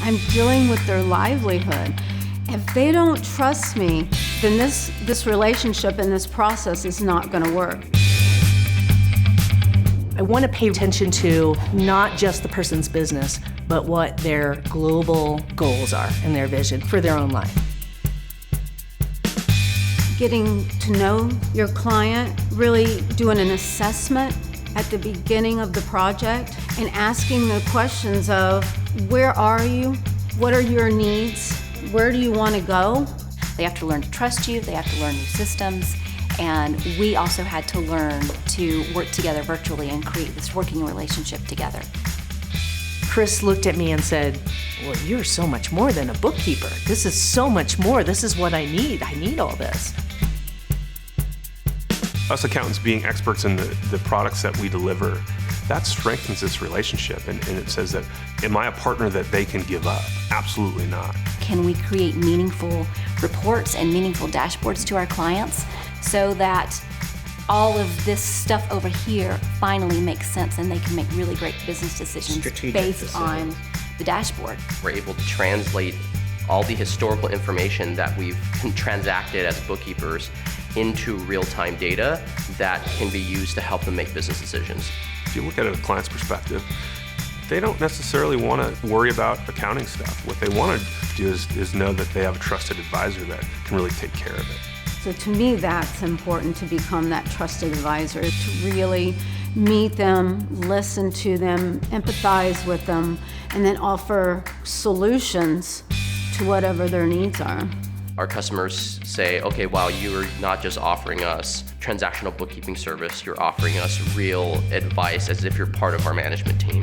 I'm dealing with their livelihood. If they don't trust me, then this relationship and this process is not going to work. I want to pay attention to not just the person's business, but what their global goals are and their vision for their own life. Getting to know your client, really doing an assessment at the beginning of the project and asking the questions of where are you? What are your needs? Where do you want to go? They have to learn to trust you, they have to learn new systems, and we also had to learn to work together virtually and create this working relationship together. Chris looked at me and said, well, you're so much more than a bookkeeper. This is so much more. This is what I need. I need all this. Us accountants being experts in the products that we deliver, that strengthens this relationship, and it says that, am I a partner that they can give up? Absolutely not. Can we create meaningful reports and meaningful dashboards to our clients so that all of this stuff over here finally makes sense and they can make really great business decisions based on the dashboard? We're able to translate all the historical information that we've transacted as bookkeepers into real-time data that can be used to help them make business decisions. If you look at it a client's perspective, they don't necessarily want to worry about accounting stuff. What they want to do is know that they have a trusted advisor that can really take care of it. So to me, that's important, to become that trusted advisor, to really meet them, listen to them, empathize with them, and then offer solutions to whatever their needs are. Our customers say, okay, wow, you're not just offering us transactional bookkeeping service, you're offering us real advice as if you're part of our management team.